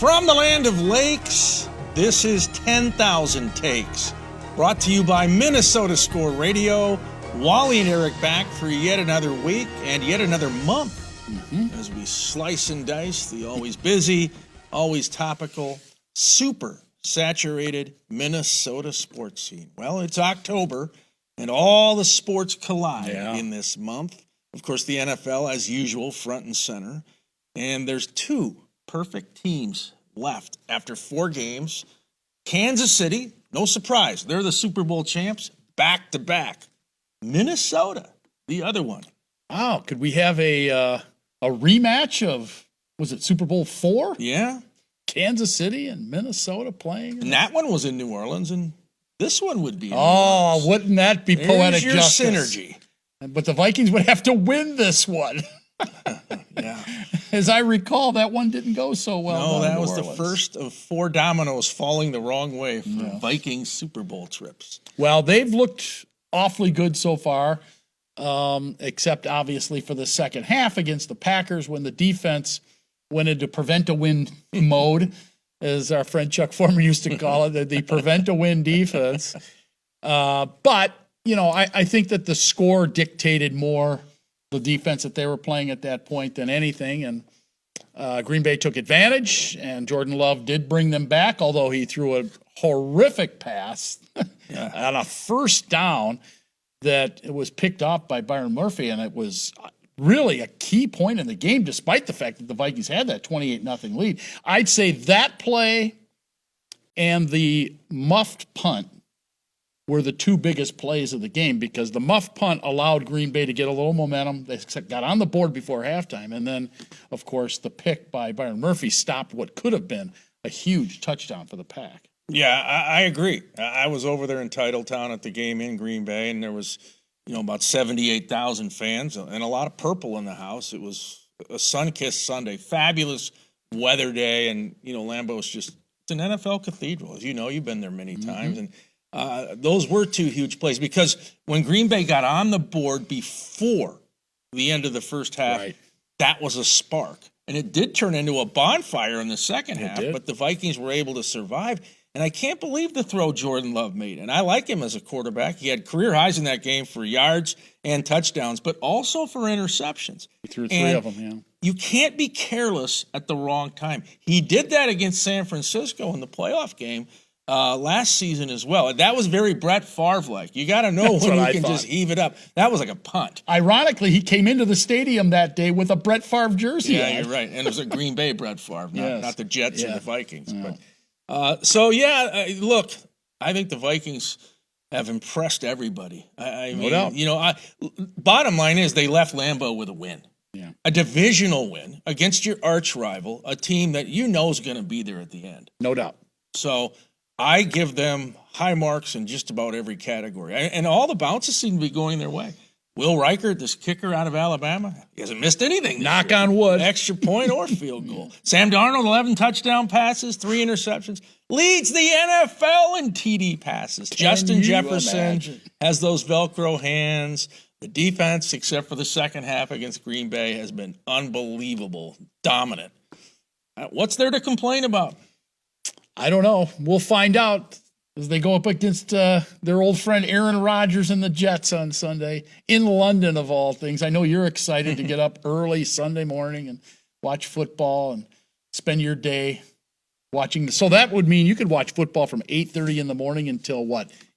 From the land of lakes, this is 10,000 Takes, brought to you by Minnesota Score Radio. Wally and Eric back for yet another week and yet another month as we slice and dice the always busy, always topical, super saturated Minnesota sports scene. Well, it's October, and all the sports collide in this month. Of course, the NFL, as usual, front and center. And there's two perfect teams left after 4 games. Kansas City, no surprise, they're the Super Bowl champs, back-to-back. Minnesota, the other one. Wow, could we have a rematch of, was it Super Bowl 4? Yeah. Kansas City and Minnesota playing. And that one was in New Orleans, and this one would be in New Orleans. Wouldn't that be poetic your justice? Synergy. But the Vikings would have to win this one. Yeah. As I recall, that one didn't go so well. No, that was the first of 4 dominoes falling the wrong way for Vikings Super Bowl trips. Well, they've looked awfully good so far, except obviously for the second half against the Packers when the defense went into prevent-a-win mode, as our friend Chuck Former used to call it, the prevent-a-win defense. But, you know, I think that the score dictated more the defense that they were playing at that point than anything, and Green Bay took advantage, and Jordan Love did bring them back, although he threw a horrific pass on a first down that it was picked off by Byron Murphy, and it was really a key point in the game, despite the fact that the Vikings had that 28-0 lead. I'd say that play and the muffed punt were the 2 biggest plays of the game, because the muff punt allowed Green Bay to get a little momentum. They got on the board before halftime. And then, of course, the pick by Byron Murphy stopped what could have been a huge touchdown for the Pack. Yeah, I agree. I was over there in Titletown at the game in Green Bay, and there was, about 78,000 fans and a lot of purple in the house. It was a sun-kissed Sunday, fabulous weather day, and, Lambeau's just, it's an NFL cathedral. As you know, you've been there many times, and those were 2 huge plays, because when Green Bay got on the board before the end of the first half, that was a spark. And it did turn into a bonfire in the second half, but the Vikings were able to survive. And I can't believe the throw Jordan Love made. And I like him as a quarterback. He had career highs in that game for yards and touchdowns, but also for interceptions. He threw 3 of them, yeah. You can't be careless at the wrong time. He did that against San Francisco in the playoff game last season as well. That was very Brett Favre-like. You got to know when you can just heave it up. That was like a punt. Ironically, he came into the stadium that day with a Brett Favre jersey. Yeah, you're right. And it was a Green Bay Brett Favre, not the Jets or the Vikings. No. But look, I think the Vikings have impressed everybody. I mean, no doubt. Bottom line is they left Lambeau with a win. Yeah. A divisional win against your arch rival, a team that is going to be there at the end. No doubt. So I give them high marks in just about every category. And all the bounces seem to be going their way. Will Reichert, this kicker out of Alabama, he hasn't missed anything. Knock on wood. Extra point or field goal. Sam Darnold, 11 touchdown passes, 3 interceptions. Leads the NFL in TD passes. Justin Jefferson has those Velcro hands. The defense, except for the second half against Green Bay, has been unbelievable, dominant. What's there to complain about? I don't know. We'll find out as they go up against their old friend Aaron Rodgers and the Jets on Sunday in London, of all things. I know you're excited to get up early Sunday morning and watch football and spend your day watching. So that would mean you could watch football from 8:30 in the morning until,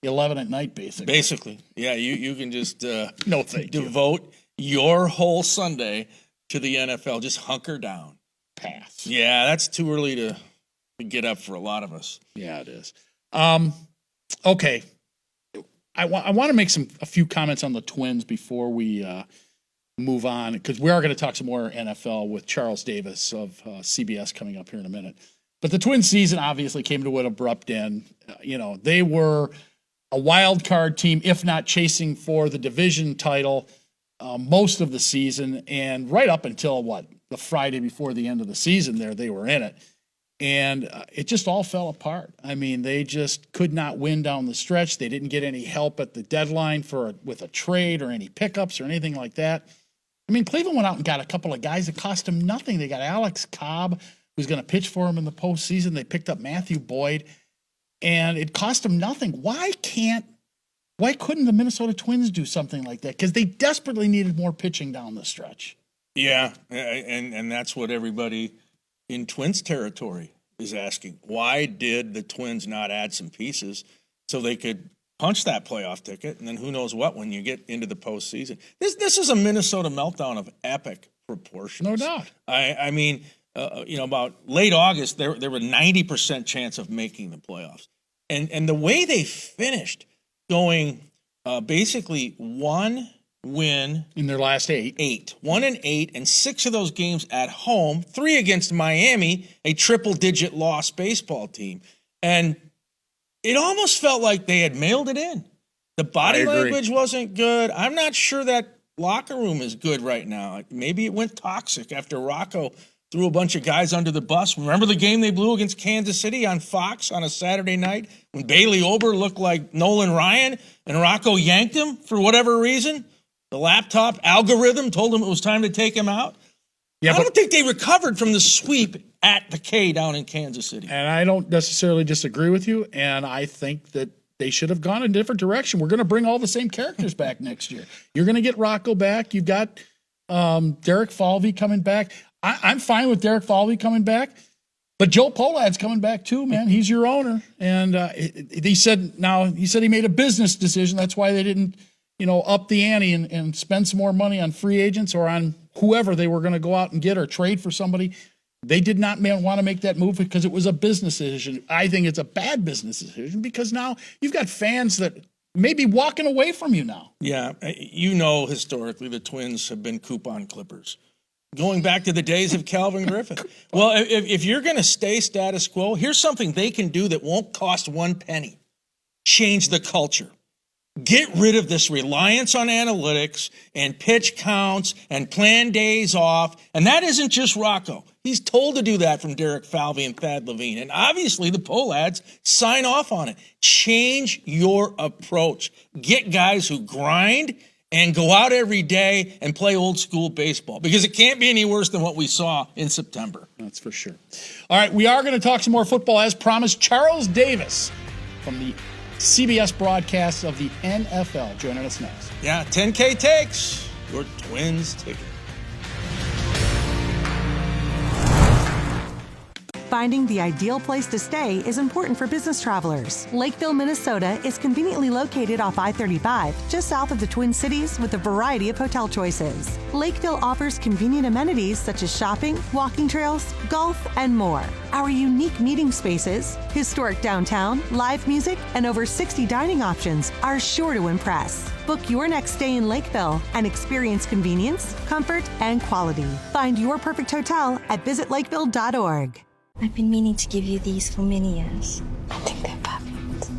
11 at night, basically. Basically. Yeah, you can just devote your whole Sunday to the NFL. Just hunker down. Pass. Yeah, that's too early to get up for a lot of us. Yeah, it is. Okay. I want to make a few comments on the Twins before we move on, because we are going to talk some more NFL with Charles Davis of CBS coming up here in a minute. But the Twins season obviously came to an abrupt end. They were a wild card team, if not chasing for the division title most of the season, and right up until the Friday before the end of the season they were in it. And it just all fell apart. I mean, they just could not win down the stretch. They didn't get any help at the deadline with a trade or any pickups or anything like that. I mean, Cleveland went out and got a couple of guys that cost them nothing. They got Alex Cobb who's going to pitch for him in the postseason. They picked up Matthew Boyd, and it cost them nothing. Why couldn't the Minnesota Twins do something like that? Because they desperately needed more pitching down the stretch. Yeah, and that's what everybody in Twins territory is asking. Why did the Twins not add some pieces so they could punch that playoff ticket? And then who knows what when you get into the postseason. This is a Minnesota meltdown of epic proportions. No doubt. I mean, about late August, there were 90% chance of making the playoffs. And the way they finished, going basically one win in their last 8. 1-8, and 6 of those games at home, 3 against Miami, a triple-digit loss baseball team. And it almost felt like they had mailed it in. The body language wasn't good. I'm not sure that locker room is good right now. Maybe it went toxic after Rocco threw a bunch of guys under the bus. Remember the game they blew against Kansas City on Fox on a Saturday night when Bailey Ober looked like Nolan Ryan and Rocco yanked him for whatever reason? The laptop algorithm told him it was time to take him out. Yeah, I don't think they recovered from the sweep at the K down in Kansas City. And I don't necessarily disagree with you, and I think that they should have gone a different direction. We're going to bring all the same characters back next year. You're going to get Rocco back. You've got Derek Falvey coming back. I'm fine with Derek Falvey coming back, but Joe Polad's coming back too, man. He's your owner. And he said he made a business decision. That's why they didn't, up the ante and spend some more money on free agents or on whoever they were going to go out and get or trade for somebody. They did not want to make that move because it was a business decision. I think it's a bad business decision because now you've got fans that may be walking away from you now. Yeah, historically the Twins have been coupon clippers. Going back to the days of Calvin Griffin. Well, if you're going to stay status quo, here's something they can do that won't cost one penny. Change the culture. Get rid of this reliance on analytics and pitch counts and plan days off. And that isn't just Rocco. He's told to do that from Derek Falvey and Thad Levine. And obviously the Polads sign off on it. Change your approach. Get guys who grind and go out every day and play old school baseball because it can't be any worse than what we saw in September. That's for sure. All right, we are going to talk some more football as promised. Charles Davis from the CBS broadcast of the NFL joining us next. Yeah, 10K takes your Twins ticket. Finding the ideal place to stay is important for business travelers. Lakeville, Minnesota is conveniently located off I-35, just south of the Twin Cities with a variety of hotel choices. Lakeville offers convenient amenities such as shopping, walking trails, golf, and more. Our unique meeting spaces, historic downtown, live music, and over 60 dining options are sure to impress. Book your next stay in Lakeville and experience convenience, comfort, and quality. Find your perfect hotel at visitlakeville.org. I've been meaning to give you these for many years. I think they're perfect.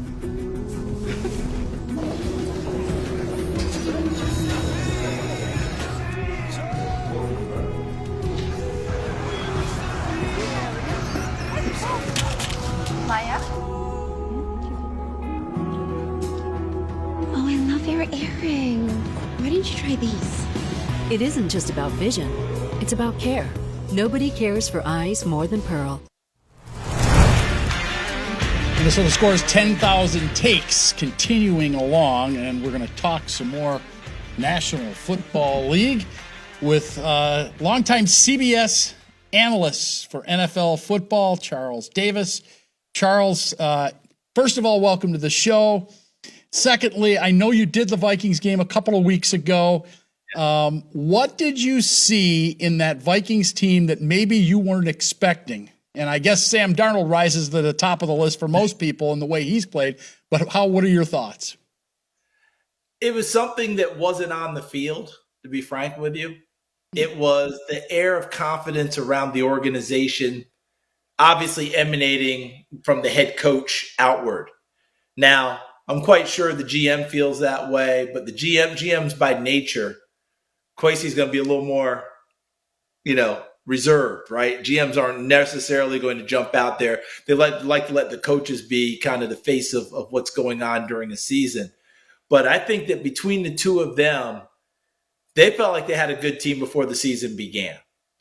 Maya? Oh, I love your earring. Why didn't you try these? It isn't just about vision. It's about care. Nobody cares for eyes more than Pearl. Minnesota scores 10,000 takes continuing along, and we're going to talk some more National Football League with longtime CBS analyst for NFL football, Charles Davis. Charles, first of all, welcome to the show. Secondly, I know you did the Vikings game a couple of weeks ago. What did you see in that Vikings team that maybe you weren't expecting? And I guess Sam Darnold rises to the top of the list for most people in the way he's played. But what are your thoughts? It was something that wasn't on the field, to be frank with you. It was the air of confidence around the organization, obviously emanating from the head coach outward. Now, I'm quite sure the GM feels that way, but the GM's by nature, Kwesi's going to be a little more, reserved, right? GMs aren't necessarily going to jump out there. They like to let the coaches be kind of the face of what's going on during the season. But I think that between the two of them, they felt like they had a good team before the season began.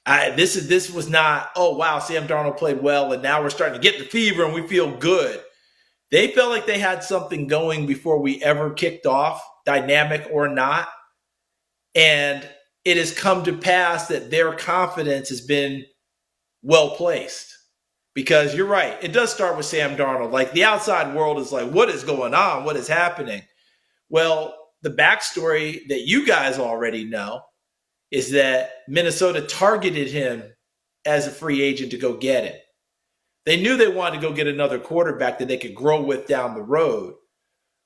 This was not, oh, wow, Sam Darnold played well, and now we're starting to get the fever and we feel good. They felt like they had something going before we ever kicked off, dynamic or not. And it has come to pass that their confidence has been well placed. Because you're right, it does start with Sam Darnold. Like, the outside world is like, what is going on? What is happening? Well, the backstory that you guys already know is that Minnesota targeted him as a free agent to go get him. They knew they wanted to go get another quarterback that they could grow with down the road.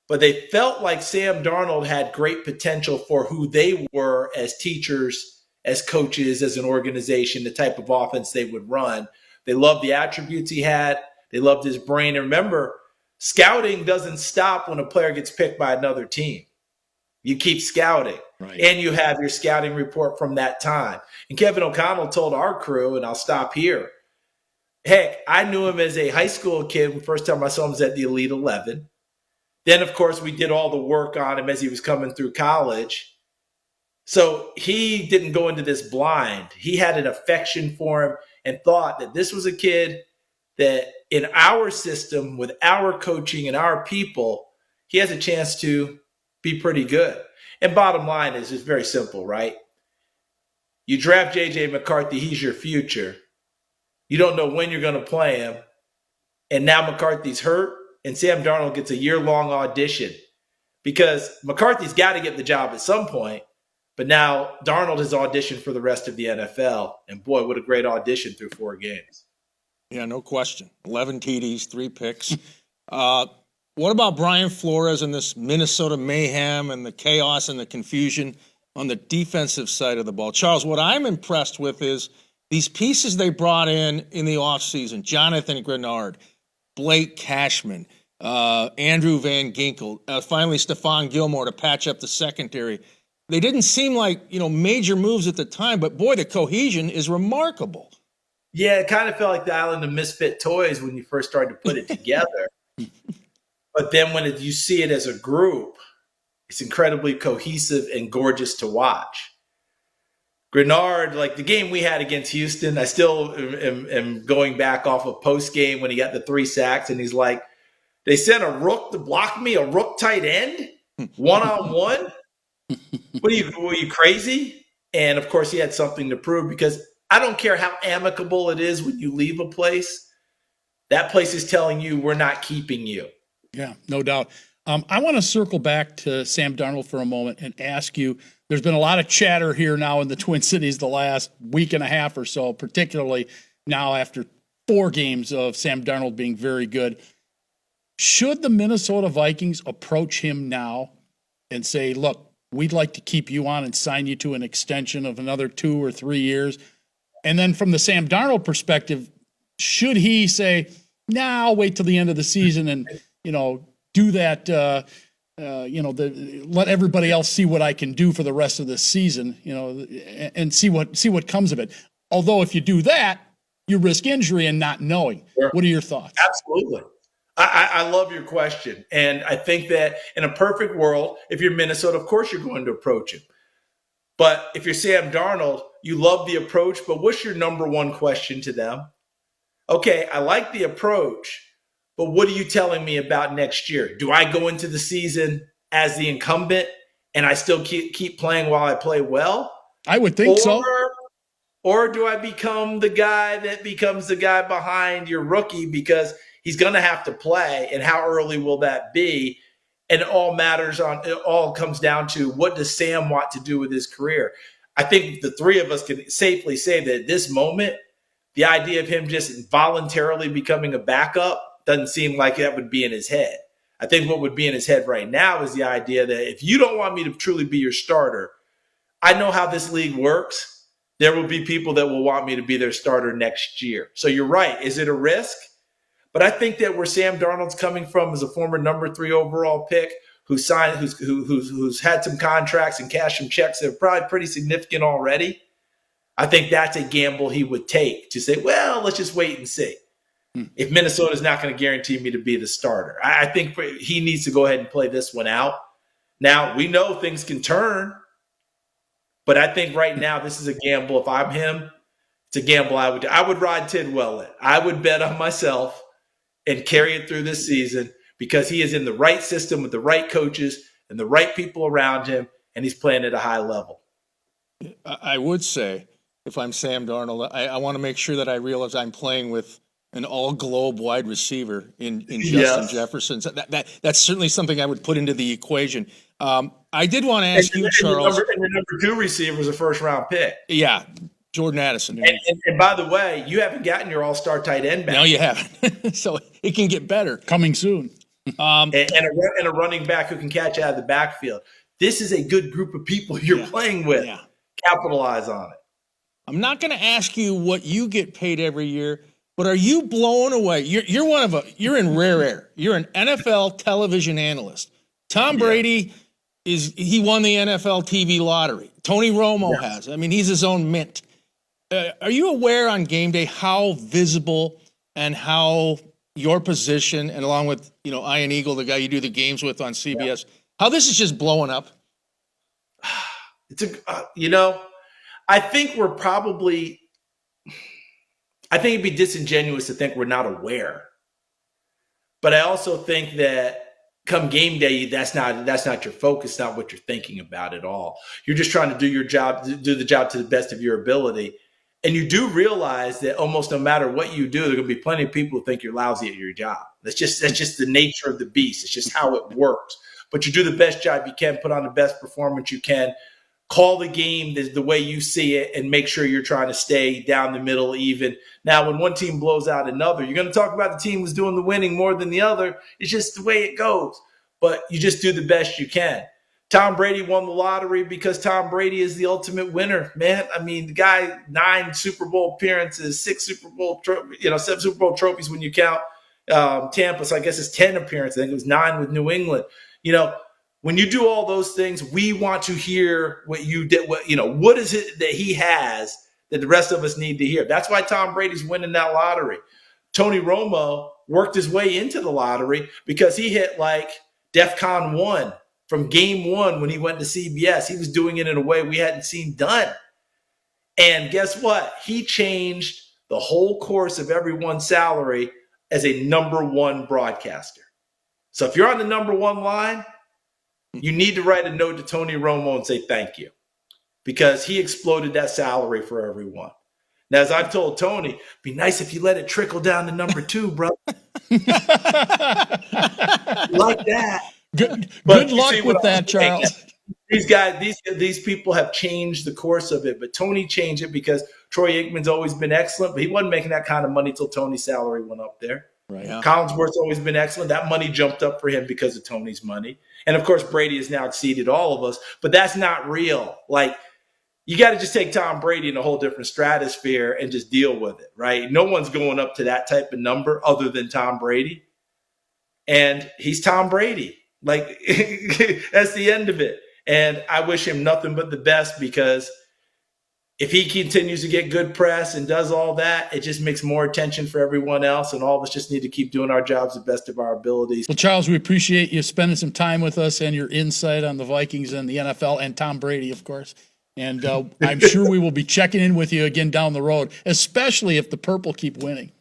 But they felt like Sam Darnold had great potential for who they were as teachers, as coaches, as an organization, the type of offense they would run. They loved the attributes he had. They loved his brain. And remember, scouting doesn't stop when a player gets picked by another team. You keep scouting. Right. And you have your scouting report from that time. And Kevin O'Connell told our crew, and I'll stop here, heck, I knew him as a high school kid. The first time I saw him was at the Elite 11. Then, of course, we did all the work on him as he was coming through college. So he didn't go into this blind. He had an affection for him and thought that this was a kid that in our system, with our coaching and our people, he has a chance to be pretty good. And bottom line is it's very simple, right? You draft J.J. McCarthy, he's your future. You don't know when you're going to play him. And now McCarthy's hurt, and Sam Darnold gets a year-long audition because McCarthy's got to get the job at some point. But now Darnold has auditioned for the rest of the NFL. And boy, what a great audition through 4 games. Yeah, no question. 11 TDs, 3 picks. What about Brian Flores and this Minnesota mayhem and the chaos and the confusion on the defensive side of the ball? Charles, what I'm impressed with is these pieces they brought in the offseason, Jonathan Grenard, Blake Cashman, Andrew Van Ginkel, finally Stephon Gilmore to patch up the secondary. They didn't seem like, major moves at the time, but boy, the cohesion is remarkable. Yeah, it kind of felt like the island of misfit toys when you first started to put it together. But then when you see it as a group, it's incredibly cohesive and gorgeous to watch. Grenard, like the game we had against Houston, I still am going back off of post game when he got the 3 sacks, and he's like, they sent a rook to block me, a rook tight end, 1-on-1. Were you crazy? And of course, he had something to prove because I don't care how amicable it is when you leave a place. That place is telling you we're not keeping you. Yeah, no doubt. I want to circle back to Sam Darnold for a moment and ask you, there's been a lot of chatter here now in the Twin Cities the last week and a half or so, particularly now after 4 games of Sam Darnold being very good. Should the Minnesota Vikings approach him now and say, look, we'd like to keep you on and sign you to an extension of another 2 or 3 years? And then from the Sam Darnold perspective, should he say, nah, I'll wait till the end of the season and, do that, let everybody else see what I can do for the rest of the season, and see what comes of it. Although if you do that, you risk injury and not knowing. Sure. What are your thoughts? Absolutely. I love your question. And I think that in a perfect world, if you're Minnesota, of course you're going to approach him. But if you're Sam Darnold, you love the approach, but what's your number one question to them? Okay, I like the approach, but what are you telling me about next year? Do I go into the season as the incumbent and I still keep playing while I play well? I would think so. Or do I become the guy that becomes the guy behind your rookie because he's going to have to play, and how early will that be? And it all comes down to, what does Sam want to do with his career? I think the 3 of us can safely say that at this moment, the idea of him just voluntarily becoming a backup doesn't seem like that would be in his head. I think what would be in his head right now is the idea that if you don't want me to truly be your starter, I know how this league works. There will be people that will want me to be their starter next year. So you're right. Is it a risk? But I think that where Sam Darnold's coming from is a former number 3 overall pick who's had some contracts and cashed some checks that are probably pretty significant already. I think that's a gamble he would take to say, well, let's just wait and see. If Minnesota's not going to guarantee me to be the starter. I think he needs to go ahead and play this one out. Now, we know things can turn, but I think right now this is a gamble. If I'm him, It's a gamble I would do. I would ride Tidwell in. I would bet on myself and carry it through this season because he is in the right system with the right coaches and the right people around him, and he's playing at a high level. I would say, if I'm Sam Darnold, I want to make sure that I realize I'm playing with an all-globe wide receiver in Justin Jefferson. So that's certainly something I would put into the equation. I did want to ask you, Charles. And your number 2 receiver is a first-round pick. Yeah, Jordan Addison. And by the way, you haven't gotten your all-star tight end back. No, you haven't. So it can get better. Coming soon. And a running back who can catch out of the backfield. This is a good group of people you're playing with. Yeah. Capitalize on it. I'm not going to ask you what you get paid every year, but are you blown away? You're in rare air. You're an NFL television analyst. Tom Brady he won the NFL TV lottery. Tony Romo has. I mean, he's his own mint. Are you aware on game day how visible and how your position, and along with Ian Eagle, the guy you do the games with on CBS, how this is just blowing up? It's I think it'd be disingenuous to think we're not aware. But I also think that come game day, that's not your focus, not what you're thinking about at all. You're just trying to do your job, do the job to the best of your ability. And you do realize that almost no matter what you do, there are going to be plenty of people who think you're lousy at your job. That's just the nature of the beast. It's just how it works. But you do the best job you can, put on the best performance you can, call the game the way you see it, and make sure you're trying to stay down the middle even. Now, when one team blows out another, you're going to talk about the team who's doing the winning more than the other. It's just the way it goes. But you just do the best you can. Tom Brady won the lottery because Tom Brady is the ultimate winner, man. I mean, the guy, 9 Super Bowl appearances, 7 Super Bowl trophies when you count Tampa. So I guess it's 10 appearances. I think it was 9 with New England. When you do all those things, we want to hear what you did. What is it that he has that the rest of us need to hear? That's why Tom Brady's winning that lottery. Tony Romo worked his way into the lottery because he hit like DEFCON 1 from game 1 when he went to CBS. He was doing it in a way we hadn't seen done. And guess what? He changed the whole course of everyone's salary as a number 1 broadcaster. So if you're on the number 1 line, you need to write a note to Tony Romo and say thank you, because he exploded that salary for everyone. Now, as I've told Tony, it'd be nice if you let it trickle down to number 2, bro. Like that. Good luck with that, Charles. These guys, these people have changed the course of it, but Tony changed it because Troy Aikman's always been excellent, but he wasn't making that kind of money till Tony's salary went up there. Right. Yeah. Collinsworth's always been excellent. That money jumped up for him because of Tony's money. And, of course, Brady has now exceeded all of us, but that's not real. Like, you got to just take Tom Brady in a whole different stratosphere and just deal with it, right? No one's going up to that type of number other than Tom Brady. And he's Tom Brady. Like, that's the end of it. And I wish him nothing but the best, because if he continues to get good press and does all that, it just makes more attention for everyone else. And all of us just need to keep doing our jobs the best of our abilities. Well, Charles, we appreciate you spending some time with us and your insight on the Vikings and the NFL and Tom Brady, of course. And I'm sure we will be checking in with you again down the road, especially if the Purple keep winning.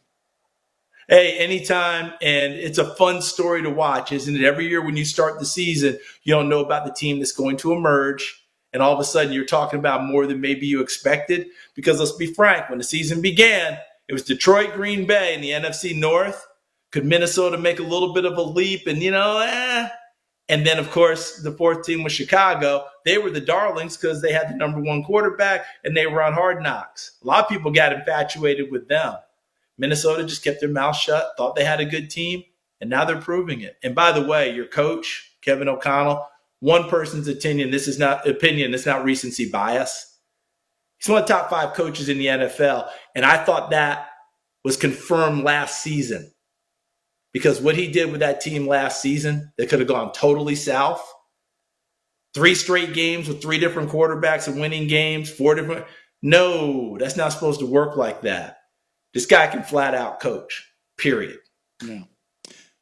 Hey, anytime. And it's a fun story to watch, isn't it? Every year when you start the season, you don't know about the team that's going to emerge. And all of a sudden you're talking about more than maybe you expected. Because let's be frank, when the season began, it was Detroit, Green Bay in the NFC North. Could Minnesota make a little bit of a leap? And, And then, of course, the 4th team was Chicago. They were the darlings because they had the number 1 quarterback and they were on Hard Knocks. A lot of people got infatuated with them. Minnesota just kept their mouth shut, thought they had a good team, and now they're proving it. And by the way, your coach, Kevin O'Connell, one person's opinion, this is not recency bias. He's one of the top 5 coaches in the NFL, and I thought that was confirmed last season. Because what he did with that team last season, they could have gone totally south. 3 straight games with 3 different quarterbacks and winning games, 4 different. No, that's not supposed to work like that. This guy can flat out coach, period. Yeah.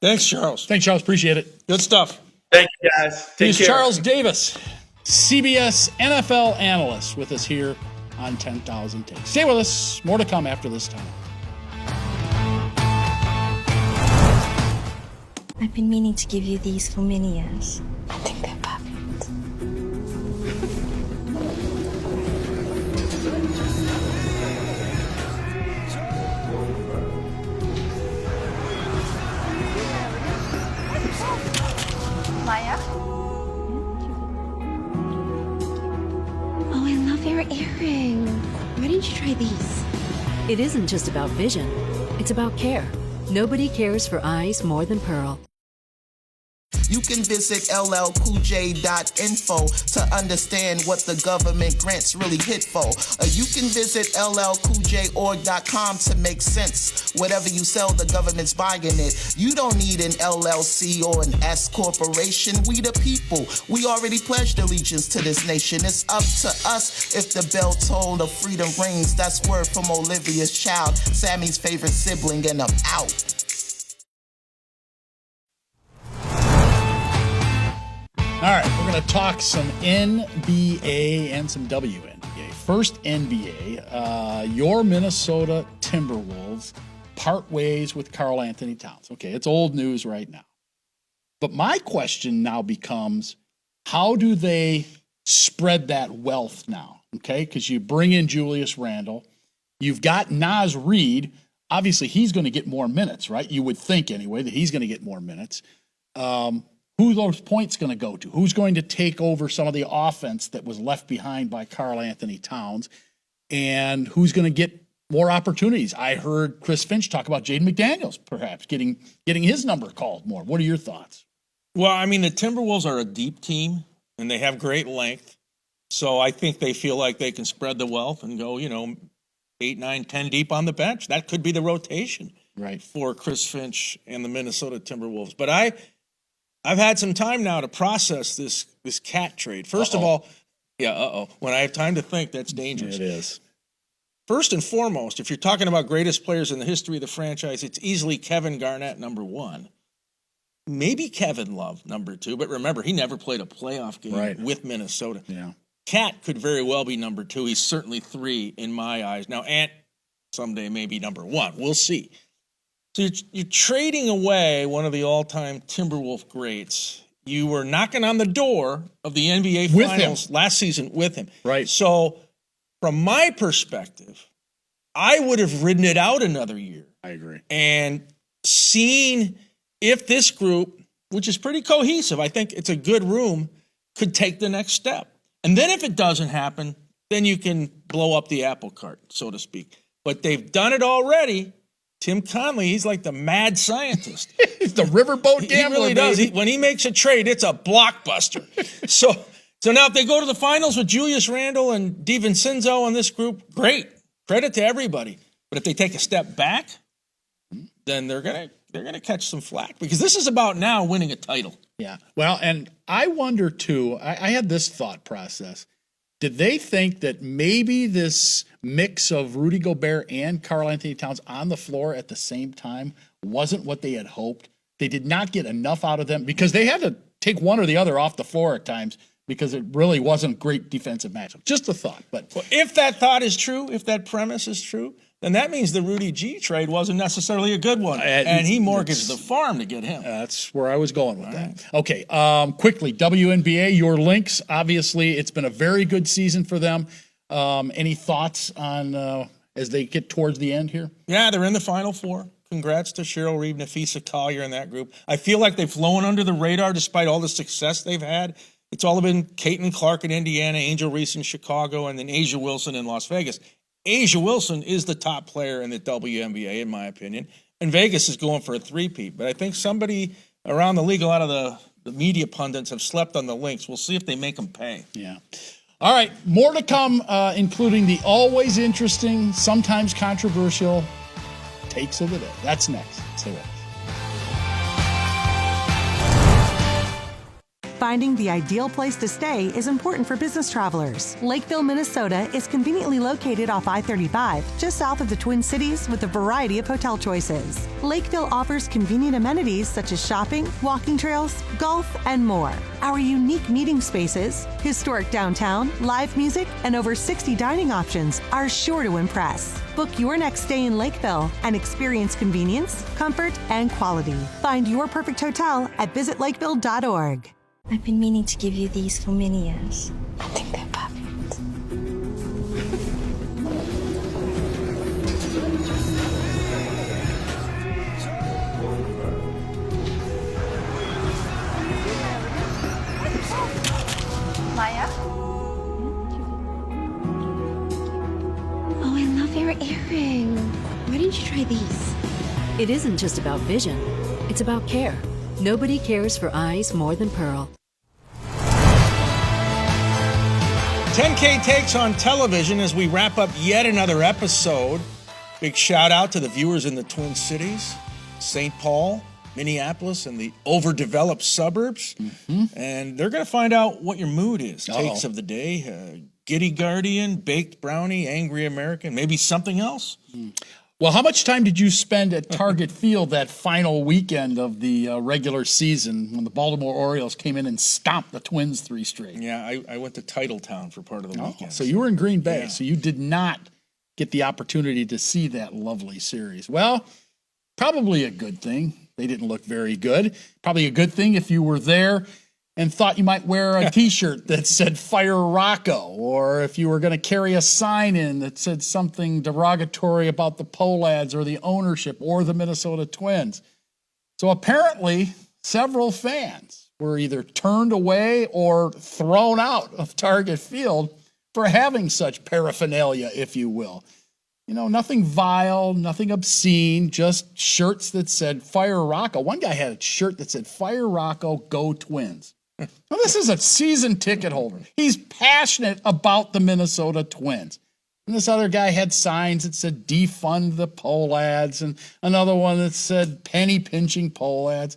Thanks, Charles. Thanks, Charles. Appreciate it. Good stuff. Thank you, guys. Take care. Charles Davis, CBS NFL analyst, with us here on 10,000 Takes. Stay with us. More to come after this time. I've been meaning to give you these for many years. I think they're perfect. Maya? Oh, I love your earring. Why didn't you try these? It isn't just about vision, it's about care. Nobody cares for eyes more than Pearl. You can visit llcoolj.info to understand what the government grants really hit for. You can visit llcoolj.org.com to make sense. Whatever you sell, the government's buying it. You don't need an LLC or an S corporation. We the people. We already pledged allegiance to this nation. It's up to us if the bell toll of freedom rings. That's word from Olivia's child, Sammy's favorite sibling, and I'm out. All right, we're going to talk some NBA and some WNBA. First, NBA. Your Minnesota Timberwolves part ways with Karl Anthony Towns. Okay, it's old news right now. But my question now becomes, how do they spread that wealth now? Okay, because you bring in Julius Randle. You've got Naz Reid. Obviously, he's going to get more minutes, right? You would think anyway that he's going to get more minutes. Who those points going to go to? Who's going to take over some of the offense that was left behind by Karl Anthony Towns? And who's going to get more opportunities? I heard Chris Finch talk about Jaden McDaniels perhaps getting his number called more. What are your thoughts? Well, I mean, the Timberwolves are a deep team, and they have great length. So I think they feel like they can spread the wealth and go, 8, 9, 10 deep on the bench. That could be the rotation for Chris Finch and the Minnesota Timberwolves. But I've had some time now to process this cat trade. First of all, when I have time to think, that's dangerous. It is. First and foremost, if you're talking about greatest players in the history of the franchise, it's easily Kevin Garnett, number one. Maybe Kevin Love, number two. But remember, he never played a playoff game with Minnesota. Yeah. Cat could very well be number two. He's certainly three in my eyes. Now, Ant someday may be number one. We'll see. So you're trading away one of the all-time Timberwolf greats. You were knocking on the door of the NBA Finals last season with him. Right. So from my perspective, I would have ridden it out another year. I agree. And seen if this group, which is pretty cohesive, I think it's a good room, could take the next step. And then if it doesn't happen, then you can blow up the apple cart, so to speak. But they've done it already. Tim Conley, he's like the mad scientist. He's the riverboat gambler. He really does. When he makes a trade, it's a blockbuster. So now if they go to the finals with Julius Randle and DiVincenzo on this group, great. Credit to everybody. But if they take a step back, then they're gonna catch some flack because this is about now winning a title. Yeah. Well, and I wonder too, I had this thought process. Did they think that maybe this mix of Rudy Gobert and Karl Anthony Towns on the floor at the same time wasn't what they had hoped? They did not get enough out of them because they had to take one or the other off the floor at times because it really wasn't great defensive matchup. Just a thought. But if that thought is true, if that premise is true, then that means the Rudy G trade wasn't necessarily a good one. And he mortgaged the farm to get him. That's where I was going with that. Okay, quickly, WNBA, your Lynx. Obviously, it's been a very good season for them. Any thoughts on as they get towards the end here? Yeah, they're in the Final Four. Congrats to Cheryl Reeve, Nafisa Collier in that group. I feel like they've flown under the radar despite all the success they've had. It's all been Caitlin Clark in Indiana, Angel Reese in Chicago, and then Asia Wilson in Las Vegas. Asia Wilson is the top player in the WNBA, in my opinion, and Vegas is going for a three-peat. But I think somebody around the league, a lot of the media pundits have slept on the Lynx. We'll see if they make them pay. Yeah. All right, more to come, including the always interesting, sometimes controversial takes of the day. That's next. Stay with us. Finding the ideal place to stay is important for business travelers. Lakeville, Minnesota is conveniently located off I-35, just south of the Twin Cities with a variety of hotel choices. Lakeville offers convenient amenities such as shopping, walking trails, golf, and more. Our unique meeting spaces, historic downtown, live music, and over 60 dining options are sure to impress. Book your next stay in Lakeville and experience convenience, comfort, and quality. Find your perfect hotel at visitlakeville.org. I've been meaning to give you these for many years. I think they're perfect. Maya? Oh, I love your earring. Why didn't you try these? It isn't just about vision, it's about care. Nobody cares for eyes more than Pearl. 10K takes on television as we wrap up yet another episode. Big shout out to the viewers in the Twin Cities, St. Paul, Minneapolis, and the overdeveloped suburbs. And they're going to find out what your mood is. Takes of the day, Giddy Guardian, Baked Brownie, Angry American, maybe something else. Well, how much time did you spend at Target Field that final weekend of the regular season when the Baltimore Orioles came in and stomped the Twins 3 straight? Yeah, I went to Titletown for part of the weekend. So you were in Green Bay, so you did not get the opportunity to see that lovely series. Well, probably a good thing. They didn't look very good. Probably a good thing if you were there and thought you might wear a T-shirt that said Fire Rocco, or if you were going to carry a sign in that said something derogatory about the Pohlads or the ownership or the Minnesota Twins. So apparently, several fans were either turned away or thrown out of Target Field for having such paraphernalia, if you will. You know, nothing vile, nothing obscene, just shirts that said Fire Rocco. One guy had a shirt that said Fire Rocco, Go Twins. Now, this is a season ticket holder. He's passionate about the Minnesota Twins. And this other guy had signs that said defund the Pohlads, and another one that said penny pinching Pohlads.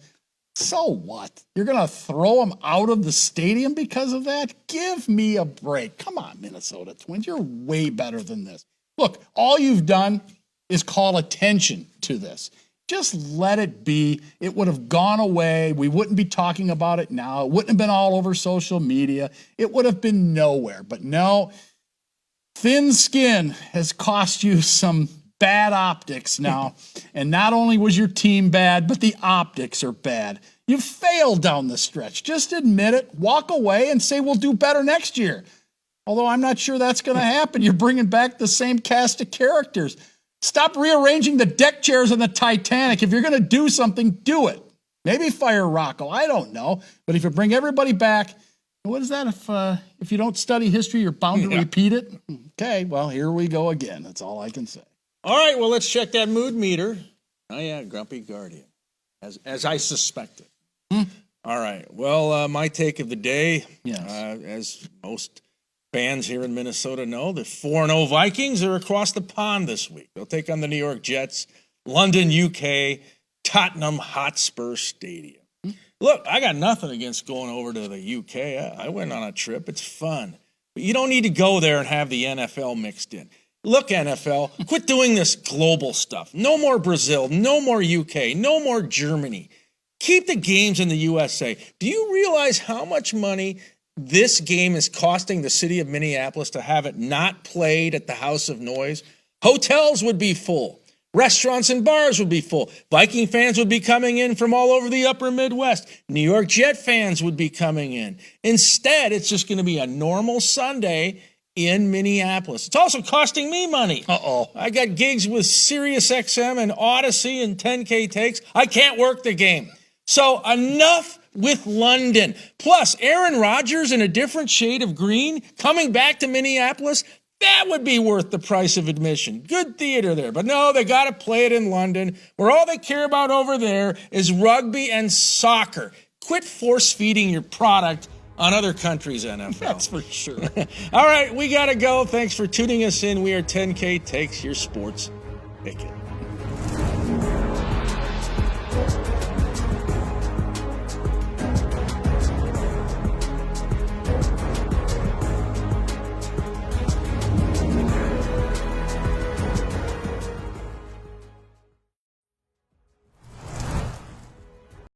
So what? You're going to throw them out of the stadium because of that? Give me a break. Come on, Minnesota Twins. You're way better than this. Look, all you've done is call attention to this. Just let it be. It would have gone away. We wouldn't be talking about it now. It wouldn't have been all over social media. It would have been nowhere. But no, thin skin has cost you some bad optics now. And not only was your team bad, but the optics are bad. You failed down the stretch. Just admit it, walk away, and say we'll do better next year. Although I'm not sure that's going to happen. You're bringing back the same cast of characters. Stop rearranging the deck chairs on the Titanic. If you're going to do something, do it. Maybe fire Rocco. I don't know. But if you bring everybody back, what is that? If you don't study history, you're bound to repeat it? Okay, well, here we go again. That's all I can say. All right, well, let's check that mood meter. Oh, yeah, Grumpy Guardian, as I suspected. All right, well, my take of the day, as most fans here in Minnesota know, the 4-0 Vikings are across the pond this week. They'll take on the New York Jets, London, UK, Tottenham Hotspur Stadium. Look, I got nothing against going over to the UK. I went on a trip. It's fun. But you don't need to go there and have the NFL mixed in. Look, NFL, quit doing this global stuff. No more Brazil, no more UK, no more Germany. Keep the games in the USA. Do you realize how much money this game is costing the city of Minneapolis to have it not played at the House of Noise? Hotels would be full. Restaurants and bars would be full. Viking fans would be coming in from all over the upper Midwest. New York Jet fans would be coming in. Instead, it's just going to be a normal Sunday in Minneapolis. It's also costing me money. I got gigs with SiriusXM and Odyssey and 10K takes. I can't work the game. So enough with London. Plus, Aaron Rodgers in a different shade of green coming back to Minneapolis, that would be worth the price of admission. Good theater there. But no, they got to play it in London, where all they care about over there is rugby and soccer. Quit force-feeding your product on other countries' NFL. That's for sure. All right, we got to go. Thanks for tuning us in. We are 10K Takes, your sports picket.